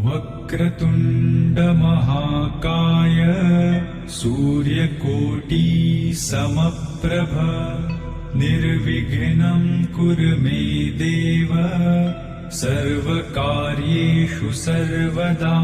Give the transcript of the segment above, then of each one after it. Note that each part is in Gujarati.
वक्रतुण्ड महाकाय सूर्यकोटि समप्रभ निर्विघ्नं कुरु मे देव सर्वकार्येषु सर्वदा।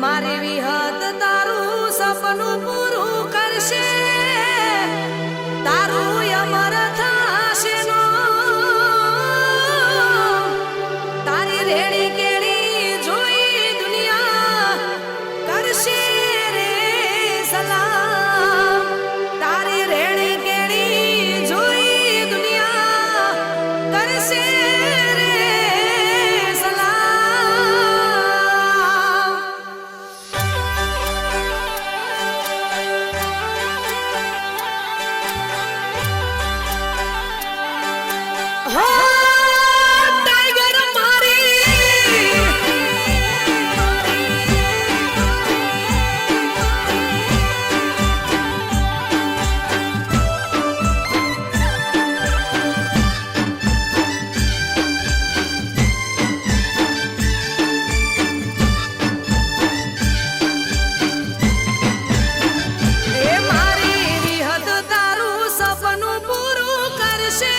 મારે વિહત તારું સપનું પૂરું કરશે, તારું અમર થશે નો, તારી રેડી કેડી જોઈ દુનિયા કરશે રે સલામ, તારી રેડી કેડી જોઈ દુનિયા કરશે રે સલામ। टाइगर मारी ए मारी विहत तारू सपनु पूरू करशे,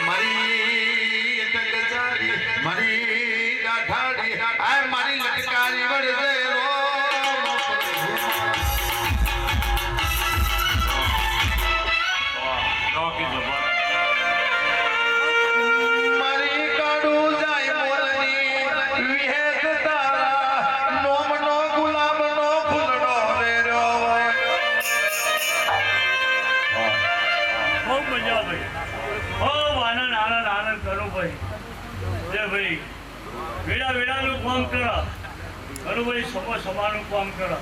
મારી ટકચારી મારી ગાઠાડી આ મારી લટકારી વળજે મારી કાઢું જાય મોરની વિહેત તારા નોમનો ગુલાબનો ફૂલડો રે રોય બહુ મજા ભાઈ બહુ આનંદ આનંદ આનંદ કરો ભાઈ જે ભાઈ વેળા વેળાનું કામ કરો ઘણું ભાઈ સમો સમાનું કામ કરો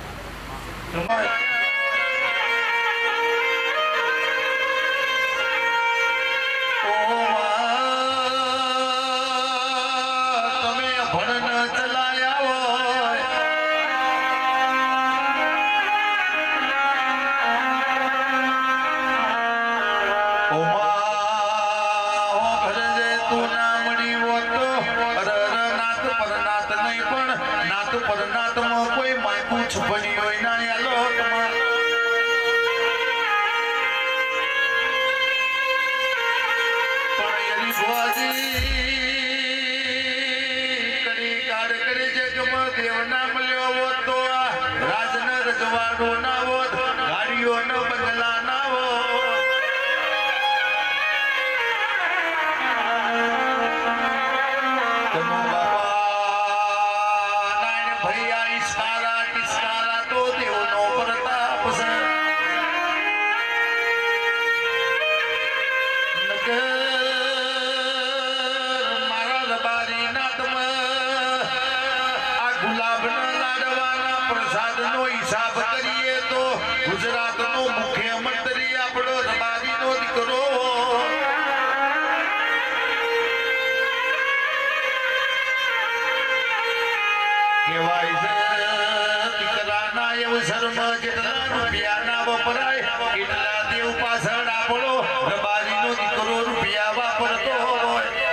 તમે ભણન ચલાયા હોય તું ના મળી હોત તો નાત પરનાત નહીં પણ નાત પરનાતમાં કોઈ માયકું છુપડી હોય ના યાલો દેવના મળ્યો હોત તો રાજન રજવાડો ના હોત ગાડીઓ ન બંગલા ના હોત ભૈયા ઈશારા ટિસ્કારા તો દેવનો પ્રતાપ છે મારા રબારી નાથમાં આ ગુલાબના લાડવાના પ્રસાદનો હિસાબ કરીએ તો ગુજરાતનો મુખ્યમંત્રી આપણો રબારીનો દીકરો કહેવાય છે દીકરાના અવસરમાં જેટલા રૂપિયાના વપરાય એટલા દેવ પાછળ આપણો રબારીનો દીકરો રૂપિયા વાપરતો હોય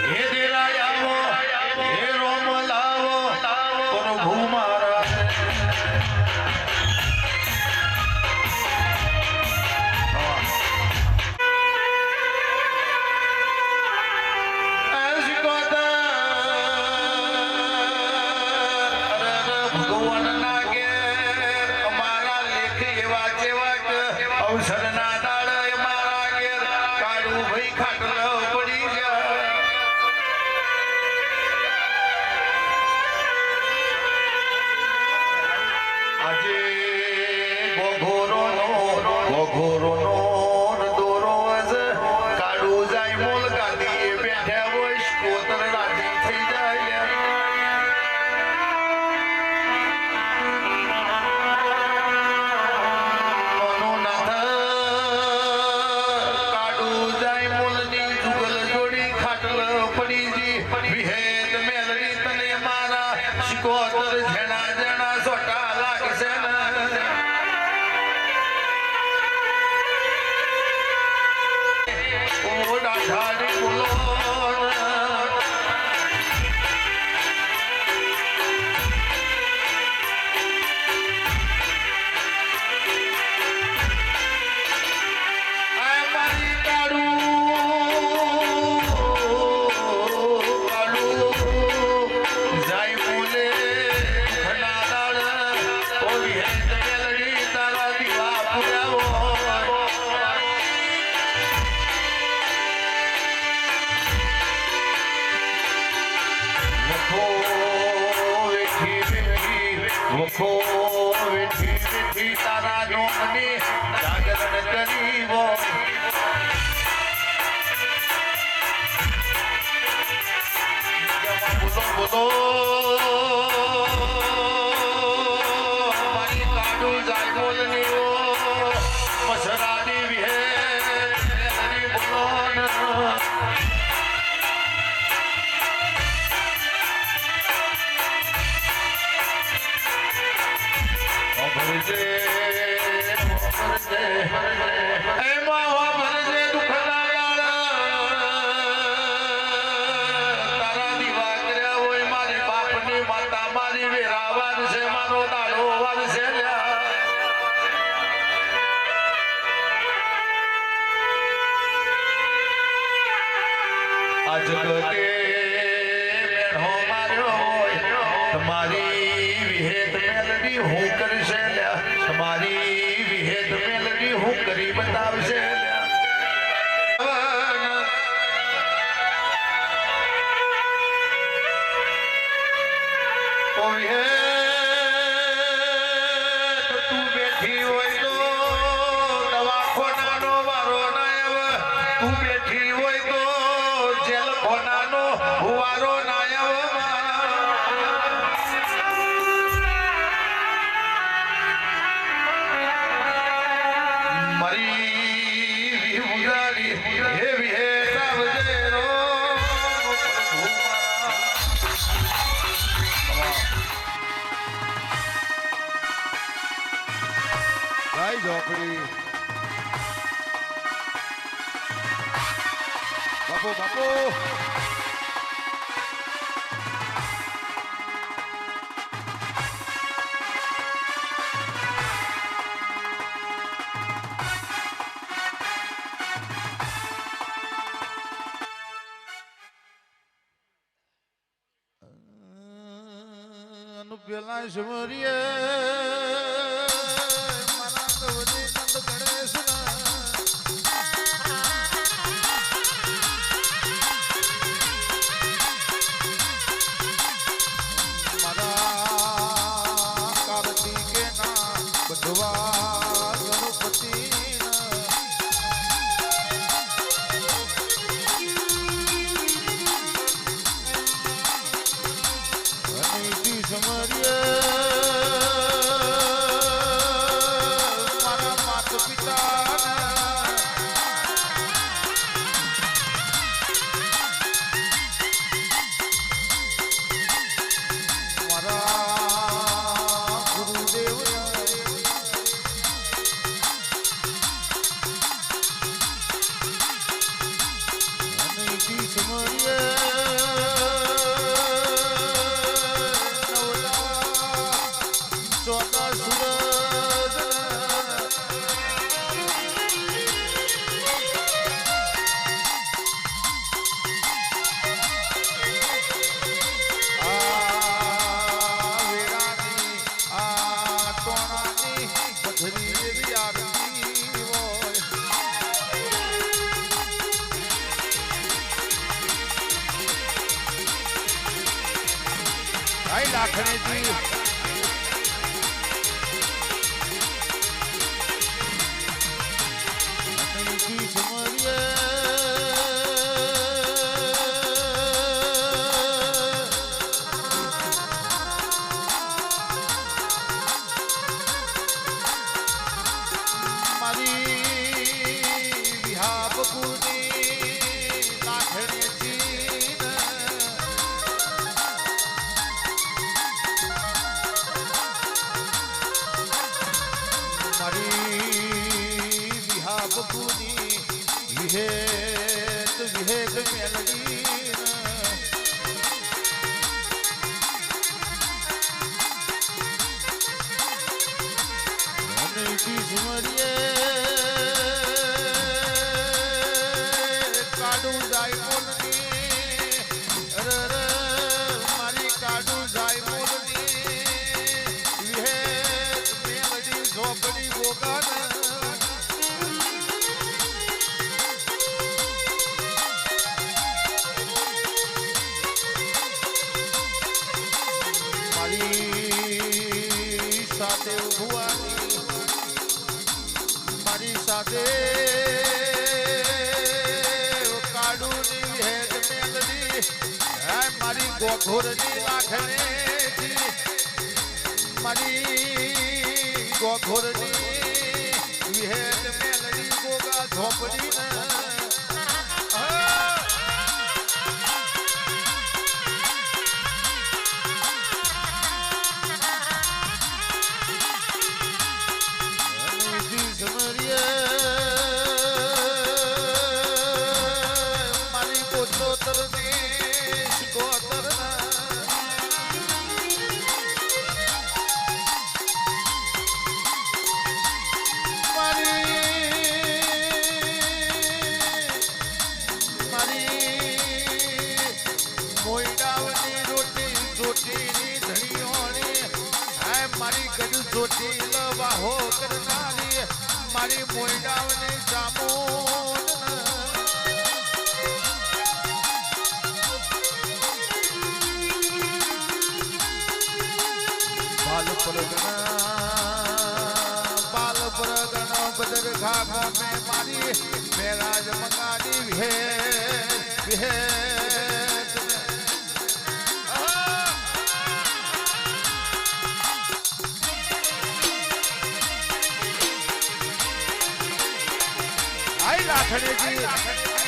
હે દેરાય આવો હે રોમ લાવો પ્રભુ મારા ભગવાનના ઘેર અમારા લેખ એવા જેવા અવસરના દાડે મારા ઘેર કાળું ભાઈ ખાટલો પડી જાય આજે ગોઘોરોનો દોરો છે કાળું જાય મોલ ગાદીએ બેઠા હોય સ્કોતર રાજી થઈ જાય કોતર જણા જણા સોટા લાગશે ઓ ડાઢાડી બોલો મુખો વેઠી વેઠી તારા નોમની જાગરણ કરી વો બોલો બોલો મારી કાઢું જાય બોલની ઓ મસરાની વિહે બોલો આ જગતે મેળો માર્યો હોય તમારી વિહેત મેલડી હું કરશે લ્યા તમારી વિહેત મેલડી હું કરી બતાવશે તું બેઠી હોય તો દવાખાનાનો વારો ના આવે તું બેઠી હોય તો જેલ ખોનાનો વારો ના આવે મારી વિહુરાની હે વિહે સાવજે રો પ્રભુ ગાય ઝોપડી બાપુ બાપુ પેલા સમરીએ મારા નવજી નંદ ગણેશ મારા કાર્તિકે ના બધવા ગણપતિ સમરીએ મારા માતા પિતા મારા ગુરુદેવ સમરીએ ચોથા સુરજ વેરાની આ ટોણાની પથરી એવી આરતી હોય ભાઈ લાખણીજી સમરીએ મારી વિહાબપુરની લાખણીજી મારી વિહાબપુરની વિહેત વિહેત મેલડી સમરીએ કાડું જાય મોલની મારી કાડું જાય મોલની વિહેત મેલડી ઝોપડી ગોગાન મારી સાથે ઉભવાની મારી સાથે કાડુની હેજ મેલડી મારી ગોઘોરની લાખણી મારી ગોઘોરની વિહેજ મેલડી ગોગા ઝોપડી સમરીએ મારી કોચોતરની ગોતરના મારી ચોટીલ વાહો કરનારી મારી મોયડાવની જામુન બાલ પરગણા બદર ઘા મેં મારી મેરાજ મંગાની વિહે વિહે આઈ રાખડેજી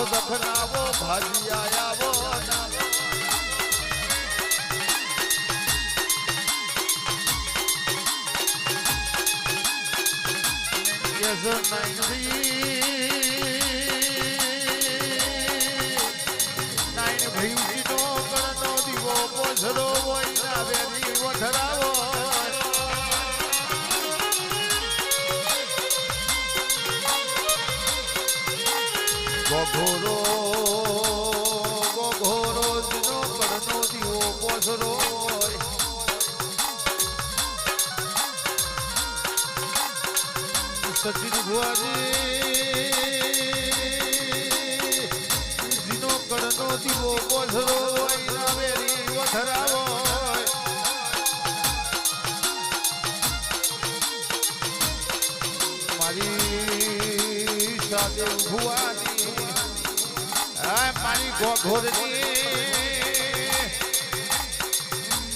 દખનાવો ભાજી આયાવો યસ નાઈન ભીમજીનો કરનો દીવો પોઝરો હોય ના વેરી વઠરાવો ગોઘોરો ગોઘોરો જીનો કરનો દીવો પોઝરો સચિન ભુવાજી જીનો કરનો દીવો પોઝરો હોય ના વેરી વઠરાવો મારી સાથે ભુવાની મારી ગોઘોરની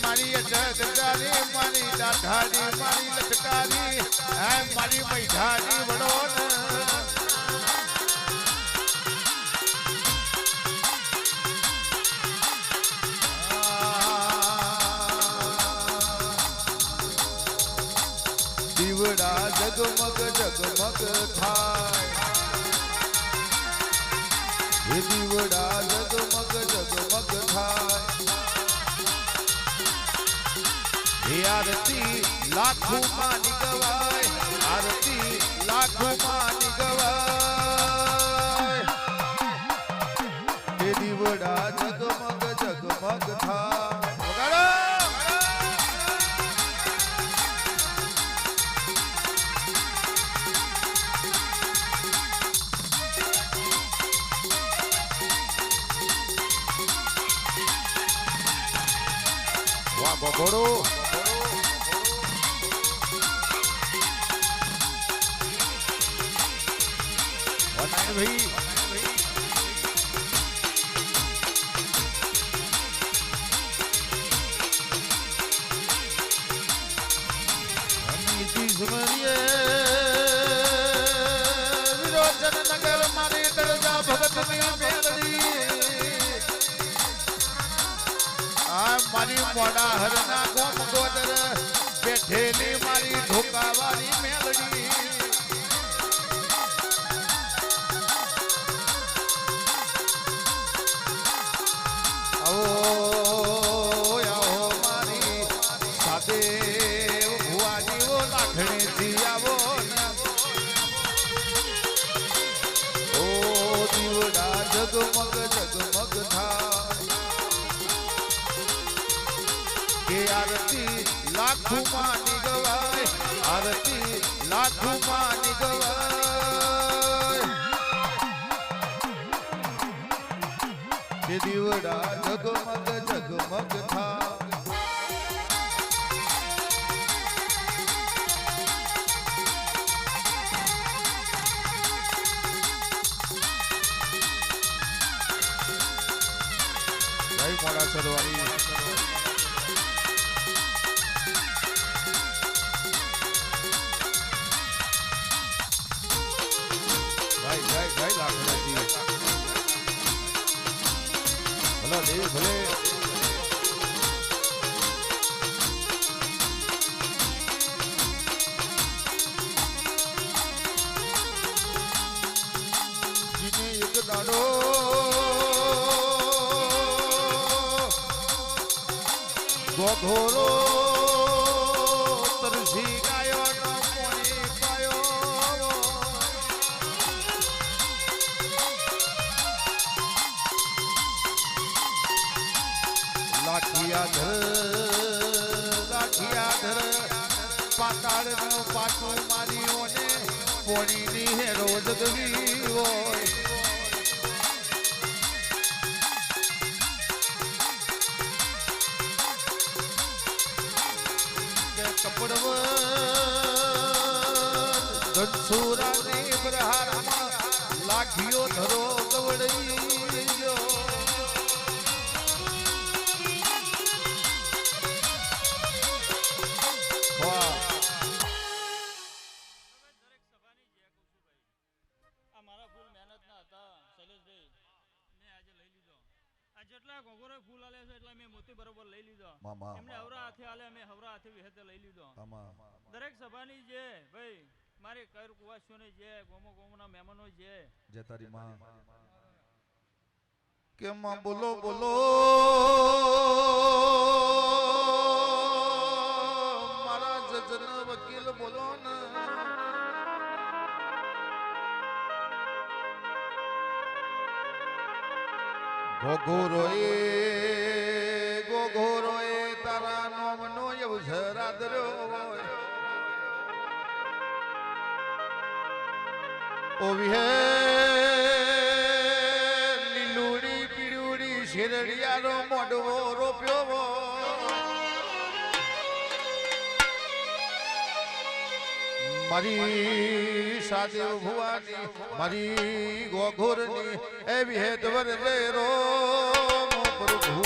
મારી અટકદારી મારી દાઢારી મારી લટકારી મારી મૈઠાની વડોન દીવડા જગમગ જગમગ થાય હે દીવડા જગમગ જગમગ થાય હે આરતી લાખો માની ગવાય આરતી લાખો માની ગવાય હે દીવડા જગમગ જગમગ થાય વગાડો વાહ ગોગોડો ભાઈ વિરોચન નગર મારી તળજા ભગતની મેળવી આ મારી મોડા હરના ગોમ ગોદર બેઠેલી મારી ઢોકાવાળી મેળવી આવો મારી સાથે ભુવાજીઓ લાખણીથી આવો ઓ દીવડા જગમગ જગમગ થાય કે આરતી લાખો માની ગવાય આરતી લાખો માની ગવાય કે દીવડા જગમગ જગમગ થાય જય મોડા સરવારી જય જય લાખોજી ભલે દેવ ભલે દાડો ગોઘોરો તરસી ગાયો નો મોણી પાયો લાઠિયાધર પાતાળ નું પાટું માર્યો ને પોણીની હેરો જગવી હોય કપડવ ધનસુરાની પ્રહારમાં લાઠીઓ ધરો ગવડઈ ગયો જેટલા ઘોઘરો ફૂલ આલે છે એટલા મેં મોતી બરોબર લઈ લીધો મામા એમને હવરા હાથે આલે મેં હવરા હાથે વિહેતે લઈ લીધો મામા દરેક સભાની જે ભાઈ મારી કર કુવાસીઓને જે ગોમોના મહેમાનો જે જય તારી માં કે માં બોલો બોલો મારા જજન વકીલ બોલો ને ગોઘોરોએ તારા નોમનો અવસર આદર્યો હોય ઓ વિહે લીલુડી પીળુડી શેરડિયાનો મોઢવો રોપ્યો મારી સાદેવ ભુવાની મારી ગોઘોરની એવી હેત વરદે રો પ્રભુ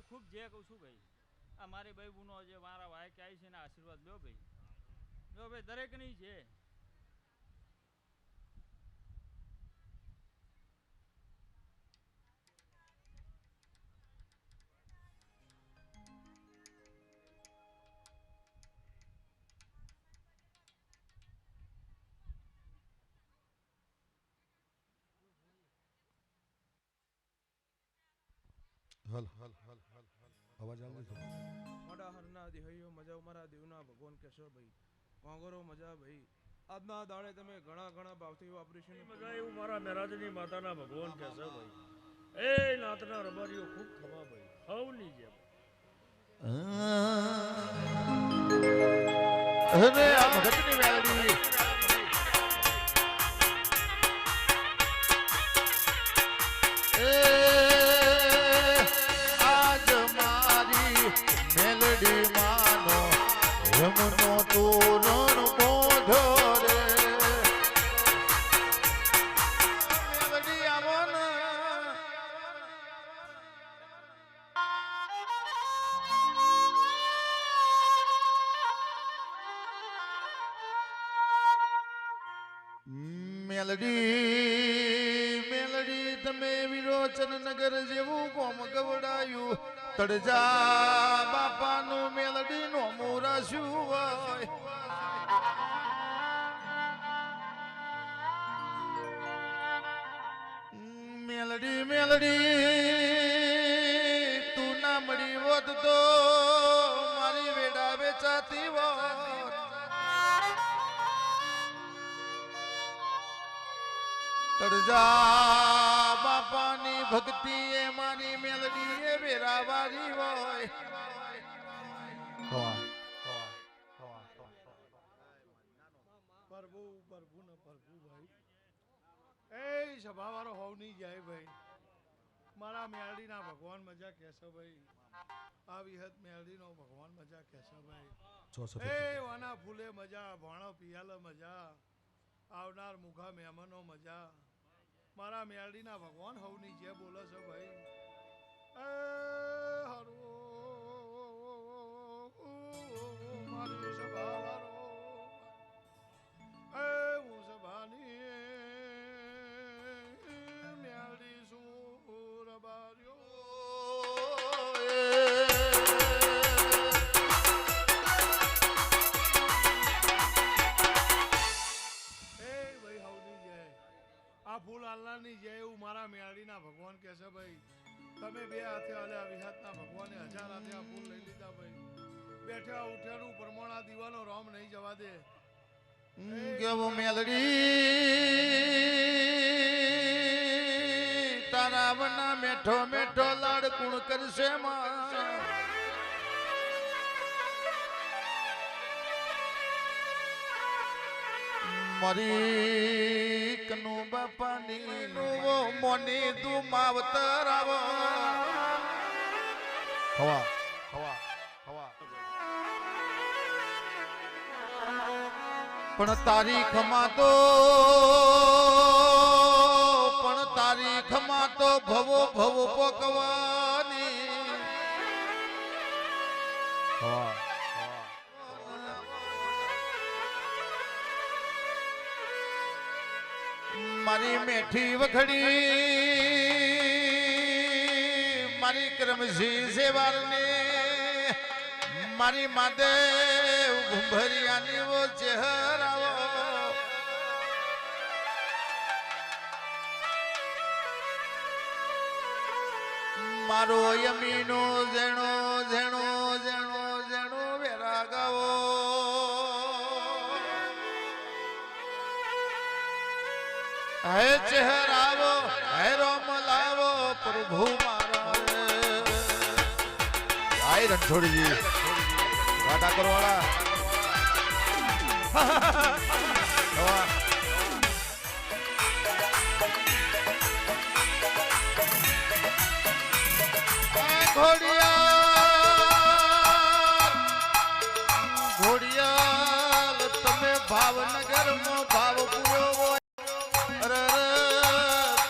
ખૂબ જે કહું છું ભાઈ આ મારી ભાઈ બુનો જે મારા ભાઈ કે આવી છે ને આશીર્વાદ લો ભાઈ જો ભાઈ દરેક ની છે હલ હલ હલ હલ અવાજ આવે છે મોડા હરના દેહૈયો મજા મારા દેવના ભગવાન કેશવ ભાઈ કોંગરો મજા ભાઈ આજના દાડે તમે ઘણા ભાવથી ઓપરેશન મજા એવું મારા મેરાજની માતાના ભગવાન કહેશે ભાઈ એ નાતના રબારીઓ ખૂબ ખમા ભાઈ હવની જેમ અને આ ભગતની મેળવી મેલડી માનો યમનો તોરણ બોધો રે મેલડી આવો ને મેલડી તમે વિરોચન નગર જેવું કોમ ગવડાયું તડજા બાપાનું મેલડી નો મોરાશું હોય મેલડી તું ના મળી હોત તો મારી વેડા વેચાતી હોત તડજા બાપાની ભક્તિ એ મારી મેલડી એ વેરાવારી હોય પ્રભુ ને પ્રભુ ભાઈ એ સભાવાળો હોવ નહીં જાય ભાઈ મારા મેલડીના ભગવાન મજા કહેશો ભાઈ આ વિહત મેલડીનો ભગવાન મજા કહેશો ભાઈ એ વાના ફૂલે મજા ભાણો પિયાલો મજા આવનાર મુખા મહેમાનો મજા મારા મેલડીના ભગવાન હવની જે બોલો છો ભાઈ એ હરો મારી સભાવાળો એ હું સભાની મેલડી સુર બાર્યો લાલનાની જય એવું મારા મેળડીના ભગવાન કહે છે ભાઈ. તમે બે હાથે આલ્યા વિહાતના ભગવાને 1000 હાથે આ ફૂલ લઈ લીધા ભાઈ. બેઠા ઉઠ્યાનું પ્રમાણ આ દીવાનો રામ નહીં જવા દે. કેવો મેલડી તારા વના મેઠો મેઠો લાડ કુણ કરશે માં મારી કનુ બાપાની નુવો મોની તું માવતર આવો હવા હવા હવા પણ તારીખમાં તો ભવો ભવો પોકવાની મારી મેઠી વખડી મારી કરમસી સેવારને મારી માદેવ ઘુંભરિયાની વો ચહેરાવો મારો યમીનો જેણો જેણો જેણો જેણો વેરાગાવો હે ચહેરાવો હે રોમ લાવો પ્રભુ મારા આય રણછોડજી વાટા કરવાળા ઘોડિયાલ તમે ભાવનગરમાં ભાવ પૂરો હોય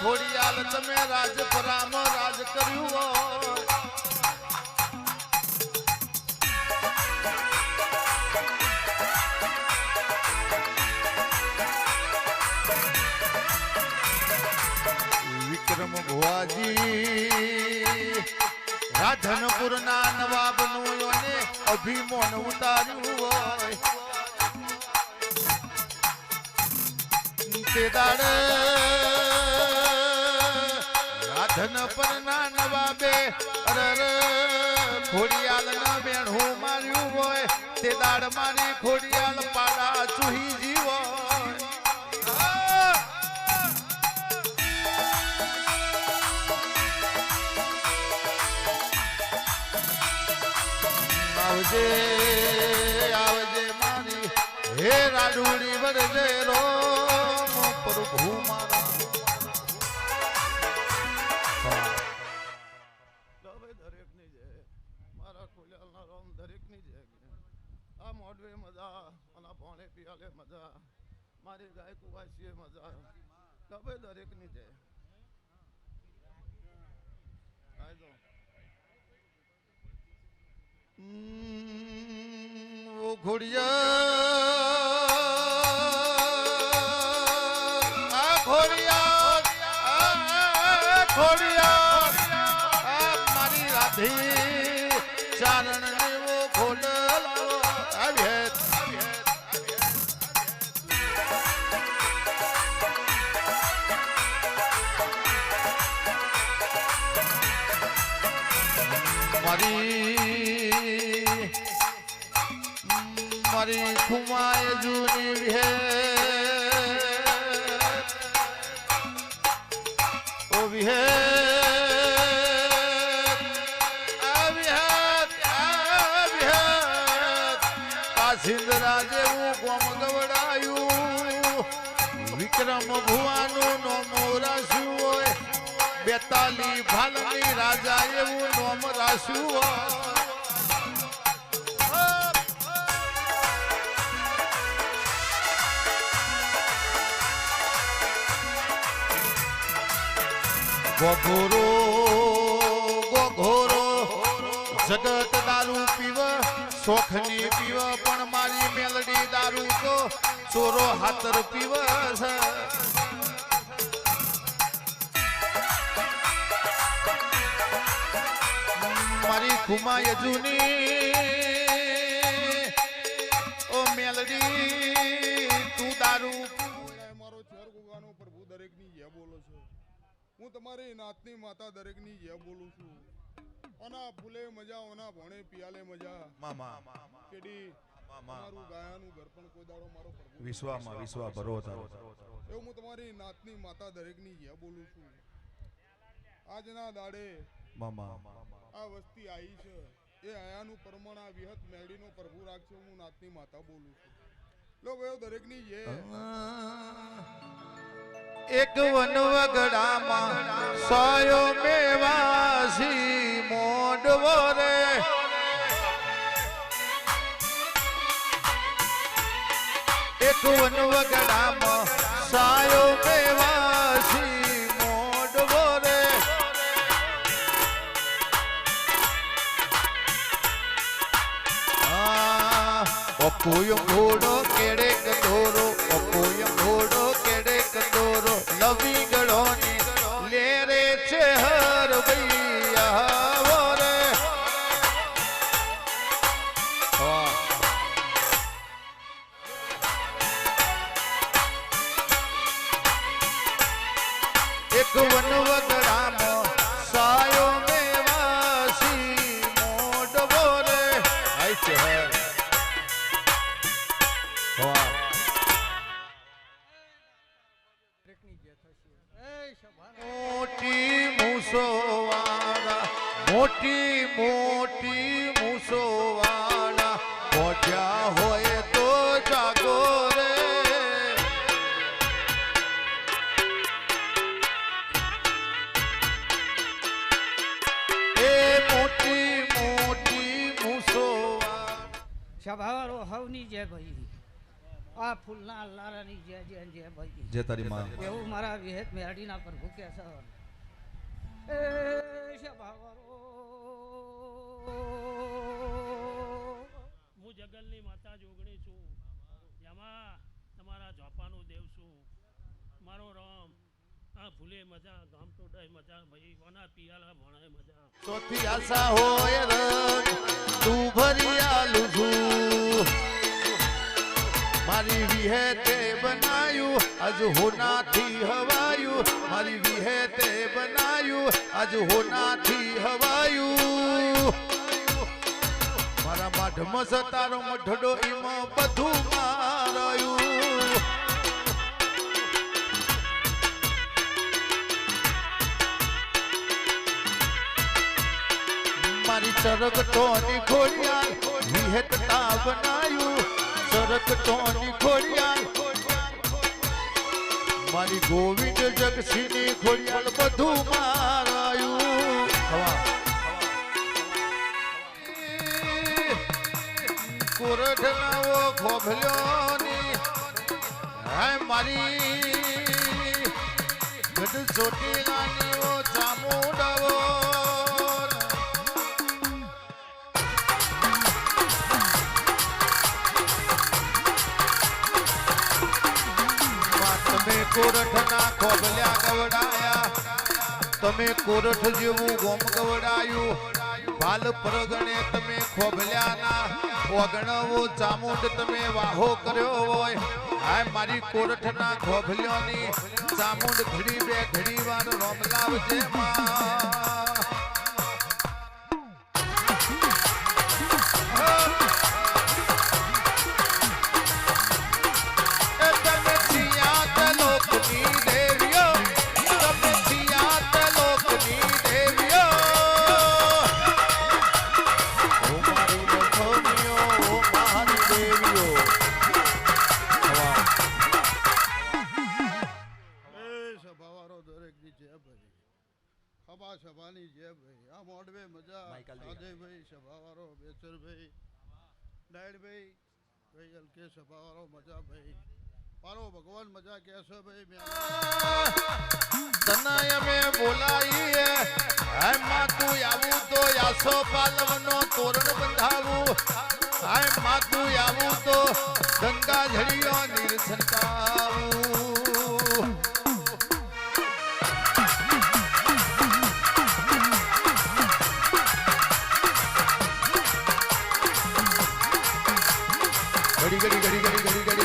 ઘોડિયાલ તમે રાજપરામાં રાજ કર્યું હોય વિક્રમ ભુવાજી રાધનપુર ના નવાબ નું અભિમાન ઉતાર્યું હોય તે દાડે રાધનપુર ના નવાબે ખોડિયાલ ના બેણું માર્યું હોય તે દાડ મારી ખોડિયાલ પાડા ચૂહી જીવો આવજે આવજે મારી હે રાડુડી વરજે રોમ પ્રભુ મારા દરેકની જય મારા ખોડિયાલના રોમ દરેકની જય. આ મોઢવે મજા અને પાણી પીવાલે મજા મારી ગાય કુવાસીએ મજા ગમે દરેકની જય. ઓ ઘોડિયા આ ઘોડિયા મારી રાધી ચારણ વો ખોડલાવો આવ્યે મારી ખુમાય જૂની હે ઓ વિહે સિંધરા જેવું ગોમ ગવડાયું વિક્રમ ભુવાનું નોમ રાખ્યું હોય 42 ભાલની રાજા એવું નોમ રાખ્યું હોય ગોઘોરો ગોઘોરો જગત દારૂ પીવ શોખની પીવ પણ મારી મેલડી દારૂ તો ચોરો હાતર પીવ છે મારી ખુમાય જૂની ઓ મેલડી તું દારૂ મારો ચોર ગુવાનો પ્રભુ દરેકની જય બોલો છો. હું તમારી નાતની માતા દરેકની જય બોલું છું. ઓના ફૂલે મજા, ઓના ભણે પિયાલે મજા. કેડી મારું ગાયાનું ઘર પણ કોઈ દાડો મારો પ્રભુ વિશ્વા ભરો તારો. એવું હું તમારી નાતની માતા દરેકની જય બોલું છું. આજના દાડે આ વસ્તી આવી છે એ આયાનું પરમણ આ વિહત મેળીનો પ્રભુ રાખશે. હું નાતની માતા બોલું છું. લો ભાઈઓ દરેકની જય. એક વનવગડામાં સાયો મેવાસી મોડવો રે. એક વનવગડામાં સાયો મેવાસી મોડવો રે. અપોય ઘોડો કેડે કંદોરો, અપોય ઘોડો કેડે કંદોરો, લવી ગળોની લેરે છે હર ભૈયા રે. એક વનવગડામાં સાયો મેવાસી મોડવો રે. આય છે હર મોટી મૂસોવાળા, મોટી મોટી મૂસોવાળા પહોંચ્યા હોય તો જાગો રે. એ મોટી મોટી મૂસોવાળા. સભાવાળો હવની જય ભાઈ, આ ફૂલના લારાની જય જય જય ભાઈ. જય તારી માં. એવું મારા વિહેત મેરડીના પ્રભુ કે છે. એ સભાવાળો હું જગલની માતા જોગણી છું, જેમાં તમારા ઝોપાનું દેવ છું. મારો રામ આ ભૂલે મજા, ગામ તો ડય મજા, ભાઈ કોના પિયાલા ભણાય મજા. ચોથી આશા હોય રંગ તું ભરી આલું છું. મારી વિહેતે બનાયું આજ હોનાથી હવાયું. મારી વિહેતે બનાયું આજ હોનાથી હવાયું. મારા માઢમાં સતારો મઢડો એમાં બધું મારાયું. મારી ચરકટોની ખોડિયાર વિહેતતા બનાયું. ચરકટોની ખોડિયાર મારી ગોવિંદ જગસીની ખોડિયાર બધું મારાયું. કોરઠનાવો ખોભલ્યોની હાય મારી ગઢ ચોટીલાની ઓ ચામુંડાવો. તમે કોરઠના ખોભલ્યા ગવડાયા, તમે કોરઠ જેવું ગોમ ગવડાયું. બાલ પરગણે તમે ખોભલ્યાના ઓગણવો ચામુંડ તમે વાહો કર્યો હોય. હાય મારી કોરઠના ખોભલ્યોની ચામુંડ ઘડી બે ઘડી વાર રોમ લાવજે માં. તમે છિયા તે લોકની દેવીઓ, તમે છિયા તે લોકની દેવીઓ. ઓ મારી લખમીઓ, ઓ મારી દેવીઓ. એ સભાવાળો દરેકની જય ભાઈ. ખબા સભાની જય ભાઈ. આ મોડવે મજા, સાદેભાઈ સભાવાળો, બેચરભાઈ, ડાયડભાઈ, ભાઈ હલકે સભાવાળો મજા ભાઈ. મારો ભગવાન મજા કહેશે ભાઈ. તનય મે બોલાઈએ હાય માં તું આવું તો યાસો પાલવનો તોરણ બંધાવું. હાય માં તું આવું તો ગંગા ઝડીઓ નિરસંતાવું. ઘડી ઘડી ઘડી ઘડી ઘડી ઘડી